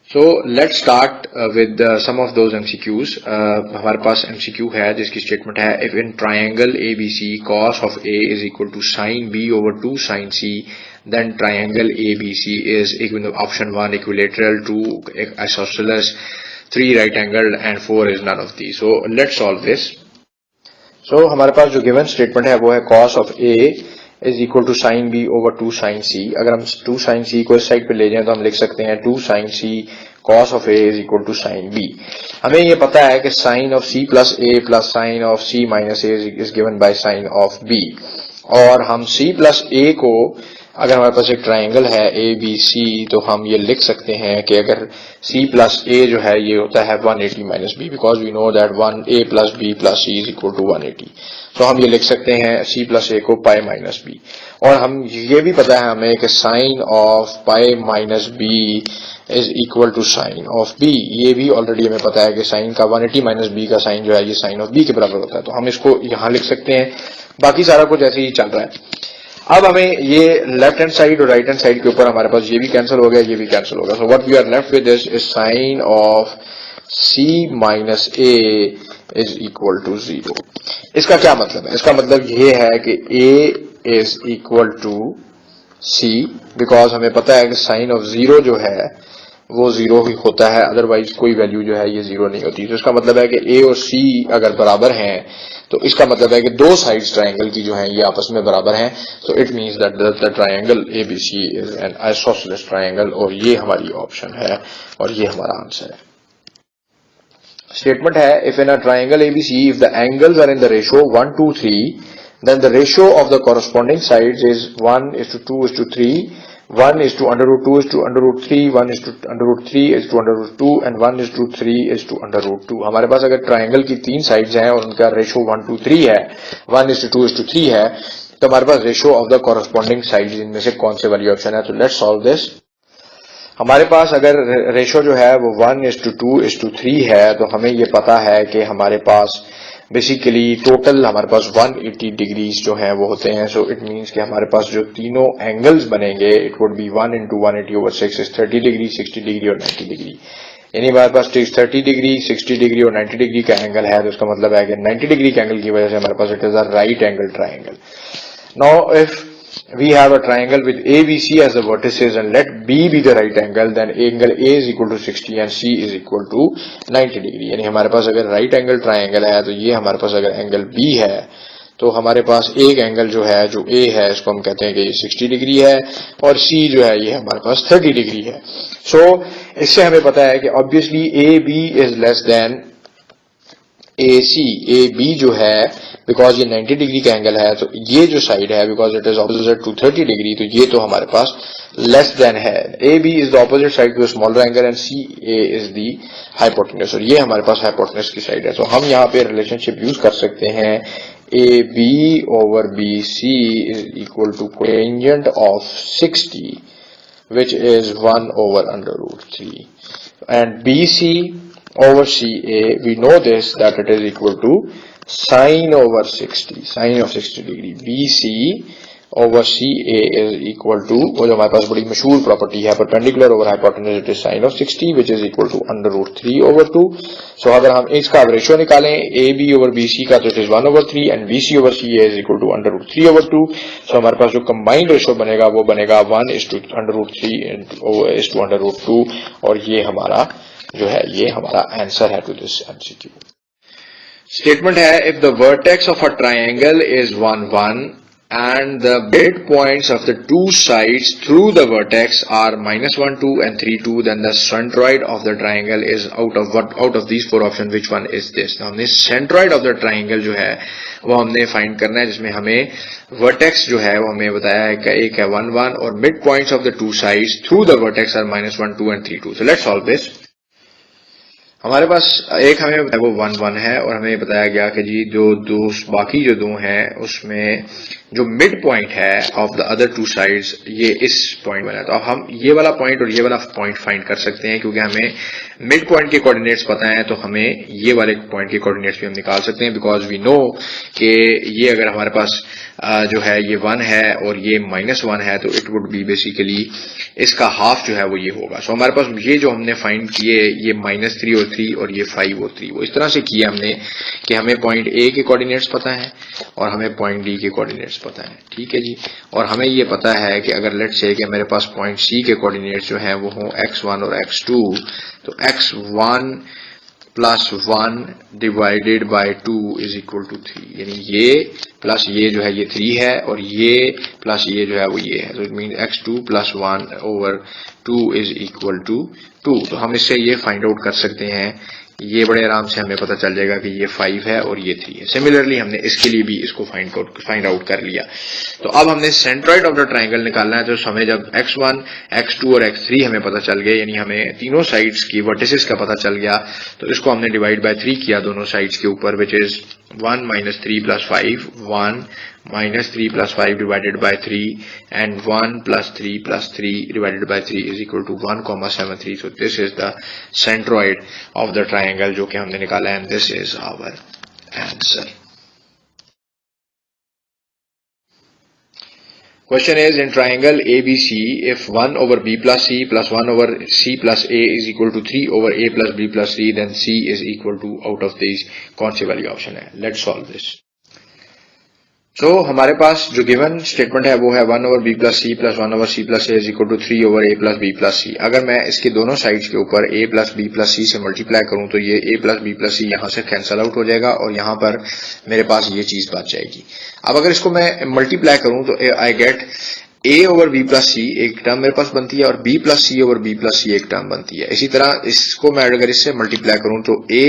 So let's start with some of those MCQs. हमारे पास MCQ है जिसकी स्टेटमेंट है if in triangle ABC cos of A is equal to sin B over 2 sin C, then triangle ABC is option 1 equilateral, 2 isosceles, 3 right angled and 4 is none of these. So let's solve this. So हमारे पास जो given statement है वो है cos of A is equal to sin B over 2 sin C. अगर हम 2 sin C को इस side पे ले जाएं तो हम लिख सकते हैं 2 sin C cos of A is equal to sin B. हमें ये पता है कि sin of C plus A plus sin of C minus A is given by sin of B. और हम C plus A को अगर हमारे पास एक ट्राइंगल है ABC तो हम ये लिख सकते हैं कि अगर C plus A जो है ये होता है 180 minus B, because we know that 1A plus B plus C is equal to 180. तो हम ये लिख सकते हैं C plus A को pi minus B. और हम ये भी पता है हमें कि sin of pi minus B is equal to sin of B. ये भी ऑलरेडी हमें पता है कि sin का 180 minus B का sin जो है ये sin of B के बराबर होता है, तो हम इसको यहाँ लिख सकते हैं. बाकी सारा कुछ ऐसे ही चल रहा है. अब हमें ये लेफ्ट हैंड साइड और राइट हैंड साइड के ऊपर हमारे पास ये भी कैंसिल हो गया, ये भी कैंसिल हो गया. So what we are left with is sine of C minus A is equal to 0. इसका क्या मतलब है? इसका मतलब ये है कि A is equal to C, because हमें पता है कि साइन ऑफ 0 जो है वो 0 ही होता है, अदरवाइज कोई वैल्यू जो है ये 0 नहीं होती. तो इसका मतलब है कि A और C अगर बराबर हैं तो इसका मतलब है कि दो साइड्स ट्राइंगल की जो हैं ये आपस में बराबर हैं. So it means that the triangle ABC is an isosceles triangle, और ये हमारी ऑप्शन है और ये हमारा आंसर है. स्टेटमेंट है if in a triangle ABC if the angles are in the ratio 1 to 3 then the ratio of the corresponding sides is 1:2:3, 1:2 is to under root 3, 1:3 is to under root 2 and 1:3 is to under root 2. हमारे पास अगर triangle की 3 sides हैं और उनका ratio 1:3 है, 1:2:3 है, तो हमारे पास ratio of the corresponding sides इनमें से कौन से वाली ऑप्शन है? तो लेट्स सॉल्व दिस. हमारे पास अगर रेशियो जो है वो 1:2:3 है तो हमें ये पता है कि हमारे पास बेसिकली टोटल हमारे पास 180 डिग्रीज जो हैं वो होते हैं. सो इट मींस कि हमारे पास जो तीनों एंगल्स बनेंगे it would be 1 into 180/6 is 30 degree, 60 degree और 90 डिग्री. यानी हमारे पास 30 डिग्री, 60 डिग्री और 90 डिग्री का एंगल है, तो इसका मतलब है कि 90 डिग्री के एंगल की वजह से हमारे पास it is a right angle triangle. Now if we have a triangle with ABC as the vertices and let B be the right angle, then angle A is equal to 60 and C is equal to 90 degree. यानी हमारे पास अगर right angle triangle है तो ये हमारे पास अगर angle B है तो हमारे पास एक एंगल जो है जो A है इसको हम कहते हैं कि ये 60 डिग्री है और C जो है ये हमारे पास 30 डिग्री है. सो इससे हमें पता है कि obviously AB is less than AC. AB जो है बिकॉज ये 90 डिग्री का एंगल है तो ये जो साइड है because it is opposite to 30 degree तो ये तो हमारे पास लेस देन है. AB is the opposite side to smaller angle and CA is the hypotenuse, और ये हमारे पास हाइपोटेन्यूज की साइड है. तो हम यहाँ पे रिलेशनशिप यूज कर सकते हैं AB over BC is equal to tangent of 60 which is 1 over under root 3, and BC over CA we know this that it is equal to sin over 60, sin of 60 degree. BC over CA is equal to, वो जो हमारे पास बड़ी मशहूर property है, perpendicular over hypotenuse it is sin of 60 which is equal to under root 3 over 2. सो अगर हम इसका ratio निकालें AB over BC का तो it is 1 over 3 and BC over CA is equal to under root 3 over 2. सो हमारे पास जो combined ratio बनेगा वो बनेगा 1:3 is to under root 2, और ये हमारा जो है ये हमारा आंसर है टू दिस MCQ. स्टेटमेंट है if the vertex of a triangle is 1 1 and the midpoints of the two sides through the vertex are -1 2 and 3 2, then the centroid of the triangle is out of these four options, which one is this? तो हमने centroid of the triangle जो है वो हमने find करना है, जिसमें हमें vertex जो है वो हमें बताया है कि एक है 1 1 और midpoints of the two sides through the vertex are -1 2 and 3 2. So let's solve this. हमारे पास एक हमें वो 1 1 है और हमें बताया गया कि जी जो दो बाकी जो दो हैं उसमें जो मिड पॉइंट है of the other two sides ये इस पॉइंट बना है। तो अब हम ये वाला पॉइंट और ये वाला पॉइंट फाइंड कर सकते हैं, क्योंकि हमें मिड पॉइंट के कोऑर्डिनेट्स पता है तो हमें ये वाले पॉइंट के कोऑर्डिनेट्स भी हम निकाल सकते हैं, बिकॉज वी नो कि ये अगर हमारे पास जो है ये 1 है और ये -1 है तो इट वुड बी बेसिकली इसका हाफ जो है वो ये होगा। सो हमारे पास ये जो हमने फाइंड किए ये -3 और 3 और ये 5 और 3 वो इस तरह से किया हमने कि हमें पॉइंट ए के कोऑर्डिनेट्स पता है और हमें पॉइंट डी के कोऑर्डिनेट्स पता है, ठीक है जी। और हमें ये पता है कि अगर लेट्स से कि मेरे पास पॉइंट सी के कोऑर्डिनेट्स जो हैं वो हों x1 और x2, तो x1 plus 1 divided by 2 is equal to 3, यानी ये प्लस ये जो है ये 3 है और ये प्लस ये जो है वो ये है। तो it mean x2 plus 1 over 2 is equal to 2। तो हम इससे ये फाइंड आउट कर सकते हैं, ये बड़े आराम से हमें पता चल जाएगा कि ये 5 है और ये 3 है। सिमिलरली हमने इसके लिए भी इसको फाइंड आउट कर लिया। तो अब हमने सेंट्रॉइड ऑफ द ट्राइंगल निकालना है। तो हमें जब x1, x2 और x3 हमें पता चल गया, यानी हमें तीनों साइड्स की वर्टिसेस का पता चल गया, तो इसको हमने डिवाइड बाय 3 किया दोनों साइड्स के ऊपर, which is 1 - 3 + 5, 1 - 3 + 5 divided by 3 and 1 + 3 + 3 divided by 3 is equal to 1,73. So this is the centroid of the triangle जो कि हमने निकाला है, and this is our answer. Question is, in triangle ABC, if 1 over B plus C plus 1 over C plus A is equal to 3 over A plus B plus C, then C is equal to, out of these कौन सी वाली option है? Let's solve this. So हमारे पास जो given statement है वो है 1 over B plus C plus 1 over C plus A is equal to 3 over A plus B plus C. अगर मैं इसके दोनों साइड्स के ऊपर A plus B plus C से मल्टीप्लाई करूं तो ये A plus B plus C यहां से कैंसल आउट हो जाएगा और यहां पर मेरे पास ये चीज बच जाएगी। अब अगर इसको मैं मल्टीप्लाई करूं तो I get A over B plus C एक टर्म मेरे पास बनती है और B plus C over B plus C एक टर्म बनती है। इसी तरह इसको मैं अगर इससे मल्टीप्लाई करूं तो B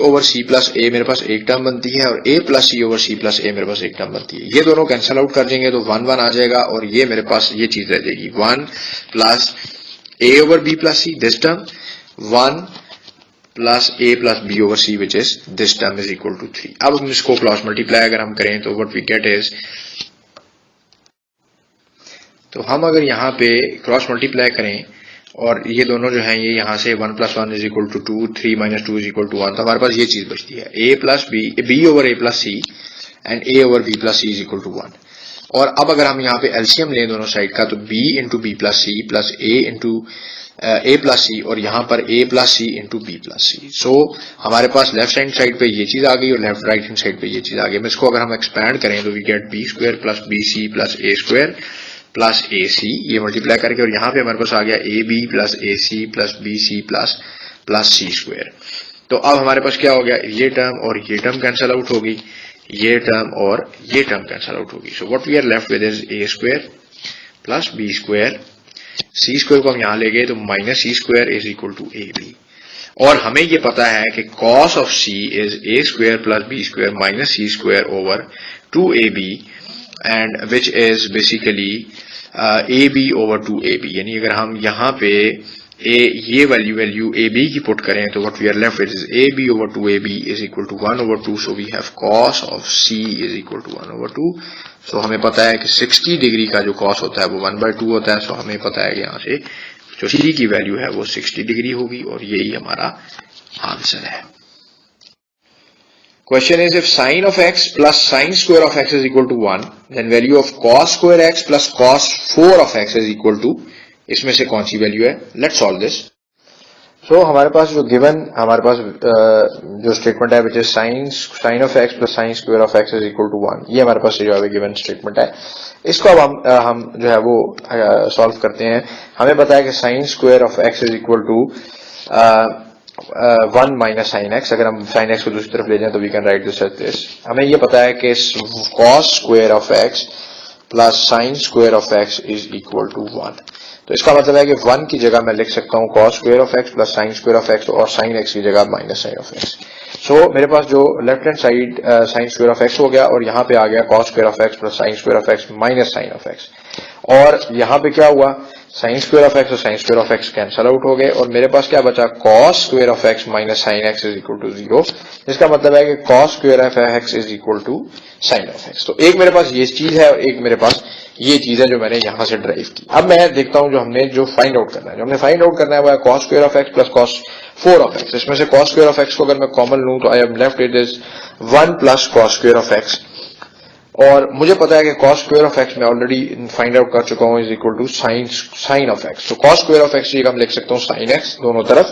over C plus A मेरे पास एक टर्म बनती है और A plus C over C plus A मेरे पास एक टर्म बनती है। ये दोनों कैंसिल आउट कर देंगे तो 1 1 आ जाएगा और ये मेरे पास ये चीज रह जाएगी 1 plus A over B plus C this term, 1 plus A plus B over C which is this term is equal to 3। अब हम इसको क्रॉस मल्टीप्लाई अगर हम करें तो व्हाट वी गेट इज, तो हम अगर यहाँ पे क्रॉस मल्टीप्लाई करें और ये दोनों जो हैं ये यहाँ से 1 + 1 is equal to 2, 3 - 2 is equal to 1, तो हमारे पास ये चीज बचती है A plus B over A plus C and A over B plus C is equal to 1। और अब अगर हम यहाँ पे एलसीएम लें दोनों साइड का तो B into B plus C plus A into A plus C और यहाँ पर A plus C into B plus C। सो हमारे पास लेफ्ट हैंड साइड पे ये चीज आ गई और राइट हैंड साइड पे ये चीज आ गई। मैं इसको अगर हम एक्सपैंड करें तो we get B² plus BC plus A² plus AC, ये मल्टीप्लाई करके और यहाँ पे हमारे पास आ गया AB plus AC plus BC plus C²। तो अब हमारे पास क्या हो गया, ये टर्म और ये टर्म कैंसिल आउट होगी, ये टर्म और ये टर्म कैंसिल आउट होगी। So what we are left with is A² plus B², C² को हम यहाँ ले गए तो -C² is equal to AB। और हमें ये पता है कि cos of C is A² plus B² minus C² over 2AB and which is basically AB over 2AB। यानी अगर हम यहाँ पे ये वैल्यू AB की पुट करें तो what we are left with is AB over 2AB is equal to 1 over 2। So we have cos of C is equal to 1 over 2। सो हमें पता है कि 60 डिग्री का जो cos होता है वो 1/2 होता है। सो हमें पता है कि यहाँ से जो C की वैल्यू है वो 60 डिग्री होगी और यही हमारा आंसर है। Question is, if sin of x plus sin square of x is equal to 1, then value of cos square x plus cos 4 of x is equal to, इसमें से कौन सी वैल्यू है? Let's solve this. So हमारे पास जो given हमारे पास जो statement है which is sin of x plus sin square of x is equal to 1, ये हमारे पास जो है गिवन स्टेटमेंट है। इसको अब हम जो है वो सॉल्व करते हैं। हमें पता है कि sin square of x is equal to 1 minus sine x. अगर हम साइन एक्स को दूसरी तरफ ले जाएं तो we can write this as this. हमें ये पता है कि cos square of x plus sine square of x is equal to 1। तो इसका मतलब है कि 1 की जगह मैं लिख सकता हूँ cos square of x plus sine square of x और साइन एक्स की जगह minus sine of x. So मेरे पास जो left hand side sine square of x हो गया और यहाँ पे आ गया cos square of x plus sine square of x minus sine of x. और यहाँ पे क्या हुआ साइन स्क्वायर ऑफ एक्स और sine square of x cancel out हो गए और मेरे पास क्या बचा, cos square of x minus sine x is equal to 0, जिसका मतलब है कि cos square of x is equal to sine of x. तो एक मेरे पास ये चीज है और एक मेरे पास ये चीज है जो मैंने यहां से ड्राइव की। अब मैं देखता हूं जो हमने जो फाइंड आउट करना है, जो हमने फाइंड आउट करना है वो है cos square of x plus cos 4 of x. इसमें से कॉस स्क्वायर ऑफ एक्स को अगर मैं कॉमन लूं तो I am left it is 1 plus cos square of x, और मुझे पता है कि कॉस स्क्वायर ऑफ एक्स मैं ऑलरेडी फाइंड आउट कर चुका हूं is equal to sine of x. तो कॉस स्क्वायर ऑफ एक्स हम लिख सकता हूं साइन एक्स दोनों तरफ,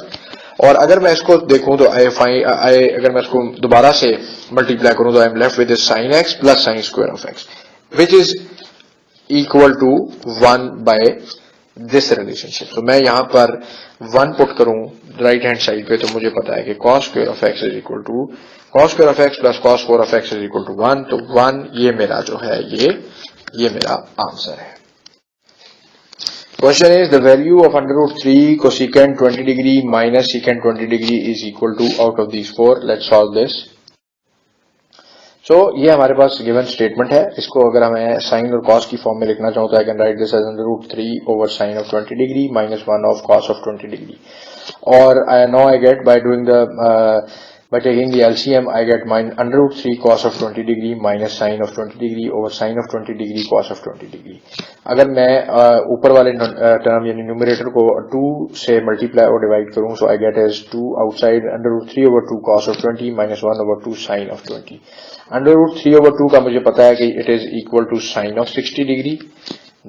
और अगर मैं इसको देखूं तो अगर मैं इसको दोबारा से मल्टीप्लाई करूं तो I am left with sine x plus sine square of x which is equal to 1 by this relationship. तो मैं यहां पर 1 पुट करूं राइट हैंड साइड पे तो मुझे पता है कि cos square of x is equal to cos square of x plus cos 4 of x is equal to 1। तो 1 ये मेरा जो है ये मेरा आंसर है। Question is the value of √3 cosecant 20 degree minus secant 20 degree is equal to out of these 4। Let's solve this. So ये हमारे पास गिवन स्टेटमेंट है। इसको अगर हमें साइन और कॉस की फॉर्म में लिखना चाहूँ तो I can write this as √3 over sine of 20 degree माइनस 1 ऑफ कॉस ऑफ 20 डिग्री, और now I get by doing by taking the LCM I get √3 cos of 20 degree minus sin of 20 degree over sin of 20 degree cos of 20 degree। अगर मैं ऊपर वाले term यानी numerator को 2 से multiply और divide करूं so I get as 2 outside √3 over 2 cos of 20 minus 1 over 2 sin of 20। √3 over 2 का मुझे पता है कि it is equal to sin of 60 degree,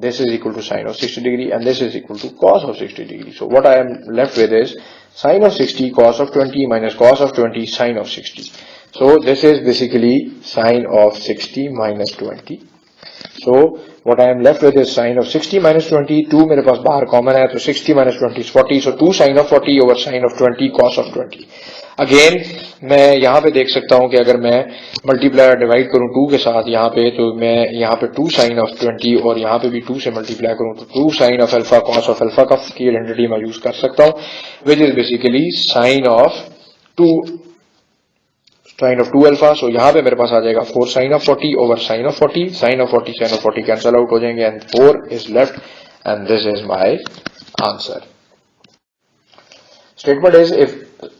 this is equal to sin of 60 degree and this is equal to cos of 60 degree। So what I am left with is sin of 60 cos of 20 minus cos of 20 sin of 60। So this is basically sin of 60 minus 20। So what I am left with is sin of 60 minus 20, 2 मेरे पास बाहर common है तो 60 minus 20 is 40, so 2 sin of 40 over sin of 20 cos of 20। Again मैं यहाँ पे देख सकता हूँ कि अगर मैं मल्टीप्लाई और डिवाइड करूँ 2 के साथ यहाँ पे तो मैं यहाँ पे 2 sin of 20 और यहाँ पे भी 2 से मल्टीप्लाई करूँ तो 2 sin of alpha cos of alpha का की आइडेंटिटी मैं यूज कर सकता हूँ which is basically sin of 2 alpha. So यहाँ पे मेरे पास आ जाएगा 4 sin of 40 over sin of 40, sin of 40 cancel out हो जाएंगे and 4 is left and this is my answer. Statement is if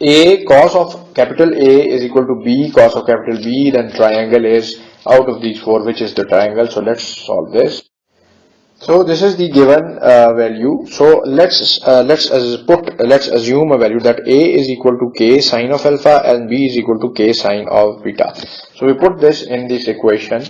A cos of capital A is equal to B cos of capital B, then triangle is out of these 4, which is the triangle. So let's solve this. So this is the given value. So let's assume a value that A is equal to K sin of alpha and B is equal to K sin of beta. So we put this in this equation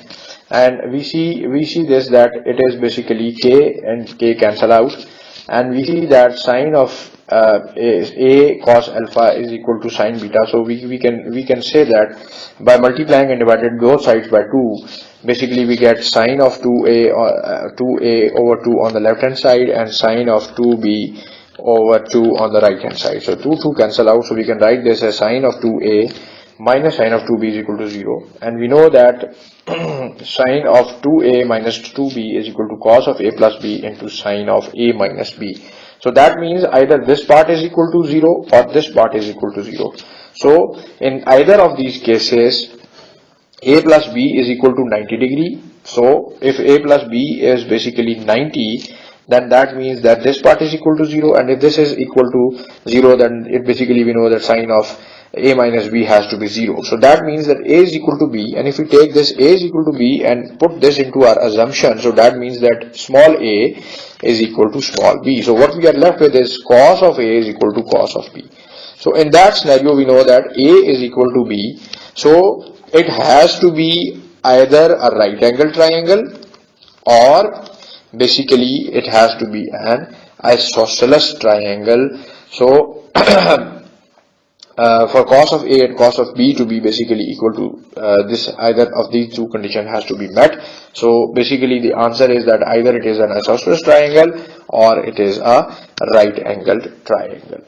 and we see this that it is basically K and K cancel out, and we see that sin of A cos alpha is equal to sin beta. So we can say that by multiplying and dividing both sides by 2, basically we get sin of 2a over 2 on the left hand side and sin of 2b over 2 on the right hand side. So 2 cancel out, so we can write this as sin of 2a minus sin of 2b is equal to 0, and we know that sin of 2a minus 2b is equal to cos of a plus b into sin of a minus b. So that means either this part is equal to 0 or this part is equal to 0. So in either of these cases a plus b is equal to 90 degree. So if a plus b is basically 90, then that means that this part is equal to 0, and if this is equal to 0 then it basically we know that sin of a minus b has to be 0. So that means that a is equal to b, and if we take this a is equal to b and put this into our assumption, so that means that small a is equal to small b. So what we are left with is cos of a is equal to cos of b. So in that scenario we know that a is equal to b, so it has to be either a right angle triangle or basically it has to be an isosceles triangle. So for cos of A and cos of B to be basically equal to this, either of these two conditions has to be met. So basically the answer is that either it is an isosceles triangle or it is a right angled triangle.